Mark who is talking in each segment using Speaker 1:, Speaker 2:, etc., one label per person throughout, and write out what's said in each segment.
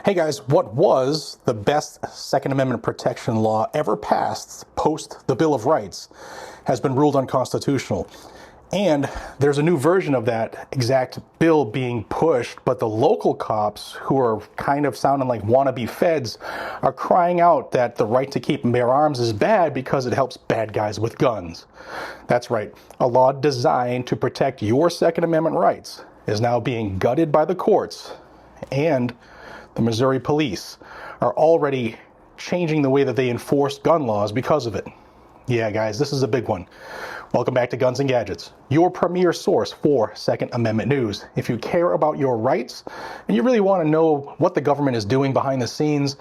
Speaker 1: Hey guys, what was the best Second Amendment protection law ever passed post the Bill of Rights has been ruled unconstitutional. And there's a new version of that exact bill being pushed, but the local cops, who are kind of sounding like wannabe feds, are crying out that the right to keep and bear arms is bad because it helps bad guys with guns. That's right, a law designed to protect your Second Amendment rights is now being gutted by the courts, and the Missouri police are already changing the way that they enforce gun laws because of it. Yeah, guys, this is a big one. Welcome back to Guns and Gadgets, your premier source for Second Amendment news. If you care about your rights and you really want to know what the government is doing behind the scenes,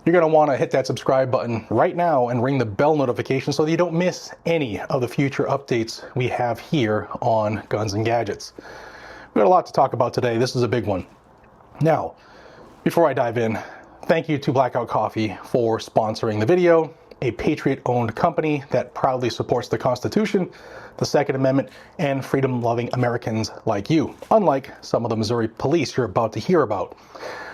Speaker 1: you're going to want to hit that subscribe button right now and ring the bell notification so that you don't miss any of the future updates we have here on Guns and Gadgets. We've got a lot to talk about today. This is a big one. Now, before I dive in, thank you to Blackout Coffee for sponsoring the video, a patriot-owned company that proudly supports the Constitution, the Second Amendment, and freedom-loving Americans like you, unlike some of the Missouri police you're about to hear about.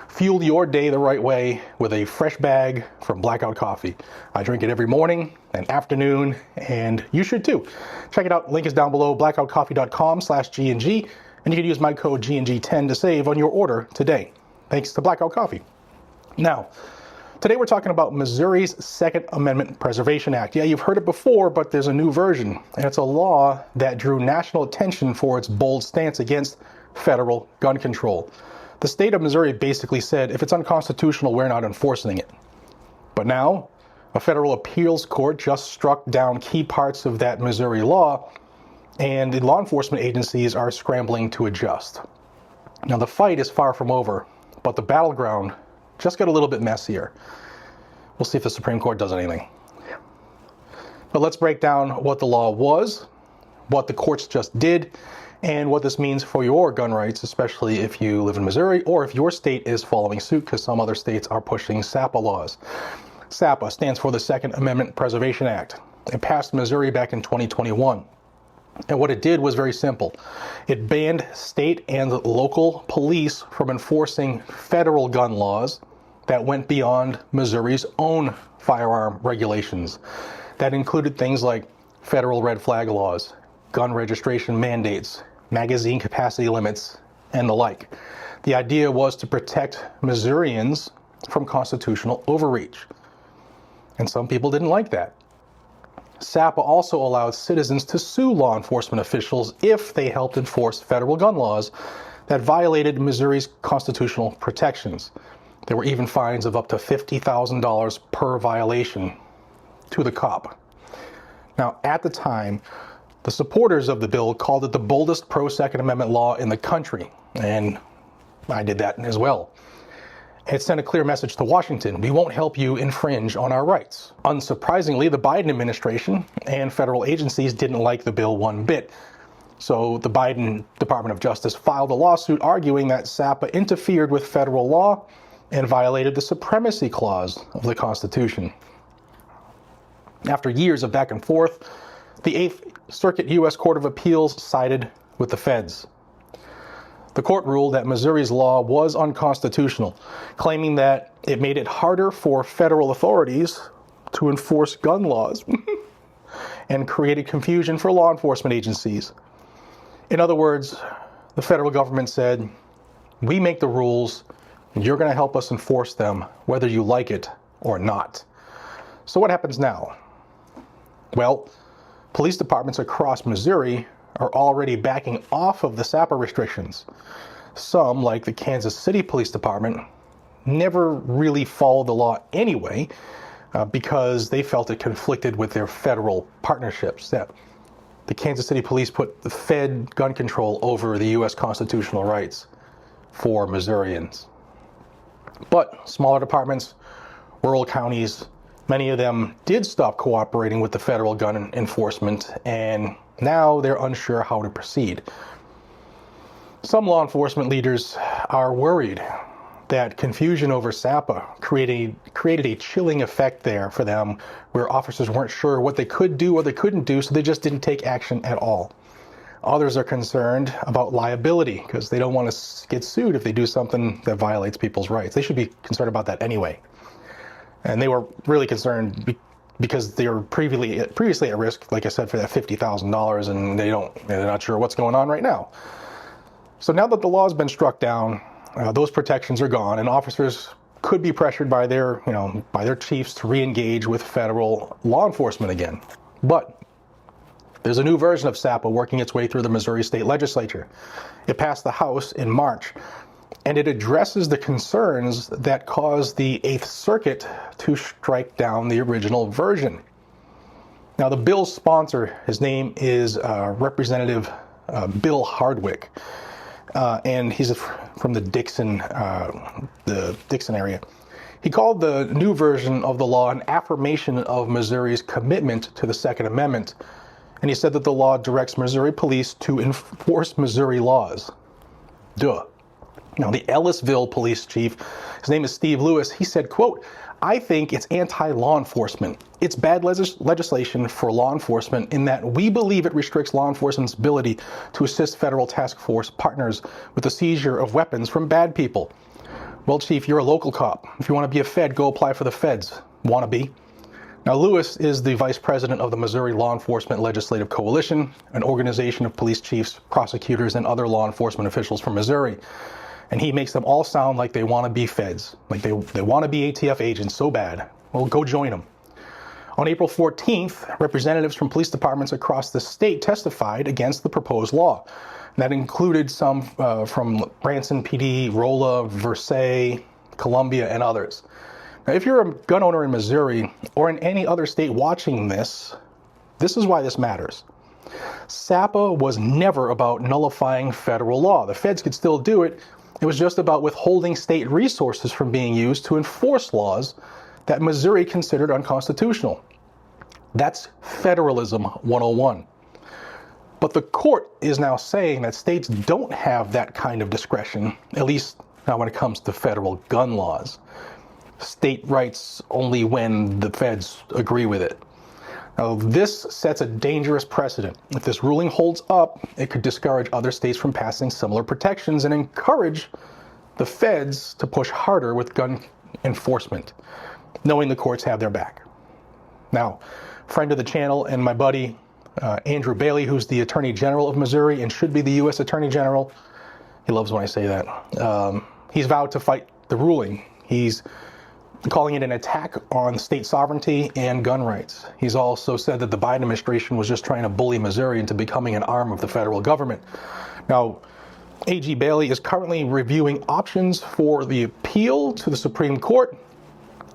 Speaker 1: Fuel your day the right way with a fresh bag from Blackout Coffee. I drink it every morning and afternoon, and you should too. Check it out. Link is down below, blackoutcoffee.com/GNG, and you can use my code GNG10 to save on your order today. Thanks to Blackout Coffee. Now, today we're talking about Missouri's Second Amendment Preservation Act. Yeah, you've heard it before, but there's a new version, and it's a law that drew national attention for its bold stance against federal gun control. The state of Missouri basically said, if it's unconstitutional, we're not enforcing it. But now, a federal appeals court just struck down key parts of that Missouri law, and the law enforcement agencies are scrambling to adjust. Now, the fight is far from over, but the battleground just got a little bit messier. We'll see if the Supreme Court does anything. But let's break down what the law was, what the courts just did, and what this means for your gun rights, especially if you live in Missouri or if your state is following suit, because some other states are pushing SAPA laws. SAPA stands for the Second Amendment Preservation Act. It passed Missouri back in 2021. And what it did was very simple. It banned state and local police from enforcing federal gun laws that went beyond Missouri's own firearm regulations. That included things like federal red flag laws, gun registration mandates, magazine capacity limits, and the like. The idea was to protect Missourians from constitutional overreach. And some people didn't like that. SAPA also allowed citizens to sue law enforcement officials if they helped enforce federal gun laws that violated Missouri's constitutional protections. There were even fines of up to $50,000 per violation to the cop. Now, at the time, the supporters of the bill called it the boldest pro-Second Amendment law in the country, and I did that as well. It sent a clear message to Washington: we won't help you infringe on our rights. Unsurprisingly, the Biden administration and federal agencies didn't like the bill one bit. So the Biden Department of Justice filed a lawsuit arguing that SAPA interfered with federal law and violated the Supremacy Clause of the Constitution. After years of back and forth, the Eighth Circuit U.S. Court of Appeals sided with the feds. The court ruled that Missouri's law was unconstitutional, claiming that it made it harder for federal authorities to enforce gun laws and created confusion for law enforcement agencies. In other words, the federal government said, we make the rules and you're going to help us enforce them whether you like it or not. So what happens now? Well, police departments across Missouri are already backing off of the SAPA restrictions. Some, like the Kansas City Police Department, never really followed the law anyway because they felt it conflicted with their federal partnerships. That the Kansas City Police put the Fed gun control over the U.S. constitutional rights for Missourians. But smaller departments, rural counties, many of them did stop cooperating with the federal gun enforcement, and now they're unsure how to proceed. Some law enforcement leaders are worried that confusion over SAPA created a chilling effect there for them, where officers weren't sure what they could do or they couldn't do, so they just didn't take action at all. Others are concerned about liability because they don't want to get sued if they do something that violates people's rights. They should be concerned about that anyway. And they were really concerned because they were previously at risk, like I said, for that $50,000, and they're not sure what's going on right now. So now that the law has been struck down, those protections are gone, and officers could be pressured by their chiefs to re-engage with federal law enforcement again. But there's a new version of SAPA working its way through the Missouri State Legislature. It passed the House in March, and it addresses the concerns that caused the 8th Circuit to strike down the original version. Now, the bill's sponsor, his name is Representative Bill Hardwick, and he's from the Dixon area. He called the new version of the law an affirmation of Missouri's commitment to the Second Amendment, and he said that the law directs Missouri police to enforce Missouri laws. Duh. Now, the Ellisville police chief, his name is Steve Lewis, he said, quote, "I think it's anti-law enforcement. It's bad legislation for law enforcement in that we believe it restricts law enforcement's ability to assist federal task force partners with the seizure of weapons from bad people." Well, Chief, you're a local cop. If you want to be a Fed, go apply for the Feds. Wannabe. Now, Lewis is the vice president of the Missouri Law Enforcement Legislative Coalition, an organization of police chiefs, prosecutors, and other law enforcement officials from Missouri. And he makes them all sound like they want to be Feds, like they want to be ATF agents so bad. Well, go join them. On April 14th, representatives from police departments across the state testified against the proposed law. That included some from Branson PD, Rolla, Versailles, Columbia, and others. Now, if you're a gun owner in Missouri or in any other state watching this, this is why this matters. SAPA was never about nullifying federal law. The feds could still do it. It was just about withholding state resources from being used to enforce laws that Missouri considered unconstitutional. That's Federalism 101. But the court is now saying that states don't have that kind of discretion, at least not when it comes to federal gun laws. State rights only when the feds agree with it. Now, this sets a dangerous precedent. If this ruling holds up, it could discourage other states from passing similar protections and encourage the feds to push harder with gun enforcement, knowing the courts have their back. Now, friend of the channel and my buddy, Andrew Bailey, who's the Attorney General of Missouri and should be the U.S. Attorney General, he loves when I say that, he's vowed to fight the ruling. He's calling it an attack on state sovereignty and gun rights. He's also said that the Biden administration was just trying to bully Missouri into becoming an arm of the federal government. Now, AG Bailey is currently reviewing options for the appeal to the Supreme Court.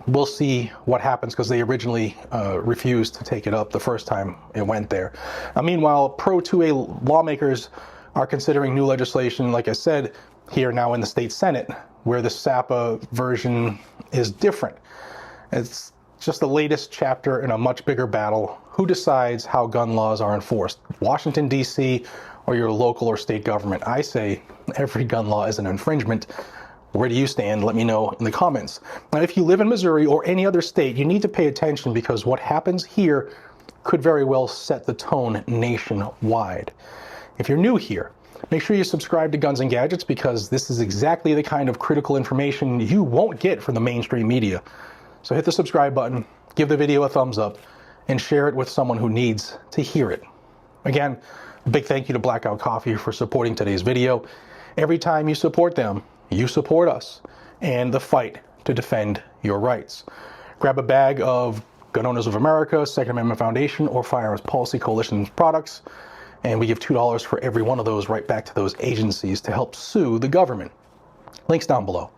Speaker 1: We'll see what happens because they originally refused to take it up the first time it went there. Now, meanwhile, pro-2A lawmakers are considering new legislation, like I said, here now in the state Senate, where the SAPA version is different. It's just the latest chapter in a much bigger battle. Who decides how gun laws are enforced? Washington, D.C., or your local or state government? I say every gun law is an infringement. Where do you stand? Let me know in the comments. Now, if you live in Missouri or any other state, you need to pay attention because what happens here could very well set the tone nationwide. If you're new here, make sure you subscribe to Guns and Gadgets because this is exactly the kind of critical information you won't get from the mainstream media. So hit the subscribe button, give the video a thumbs up, and share it with someone who needs to hear it. Again, a big thank you to Blackout Coffee for supporting today's video. Every time you support them, you support us and the fight to defend your rights. Grab a bag of Gun Owners of America, Second Amendment Foundation, or Firearms Policy Coalition products, and we give $2 for every one of those right back to those agencies to help sue the government. Links down below.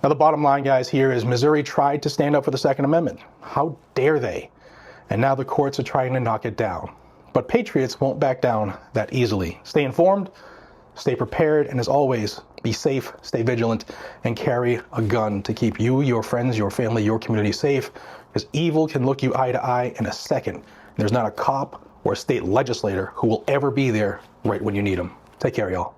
Speaker 1: Now, the bottom line, guys, here is Missouri tried to stand up for the Second Amendment. How dare they? And now the courts are trying to knock it down. But patriots won't back down that easily. Stay informed, stay prepared, and as always, be safe, stay vigilant, and carry a gun to keep you, your friends, your family, your community safe, because evil can look you eye to eye in a second. There's not a cop or a state legislator who will ever be there right when you need them. Take care, y'all.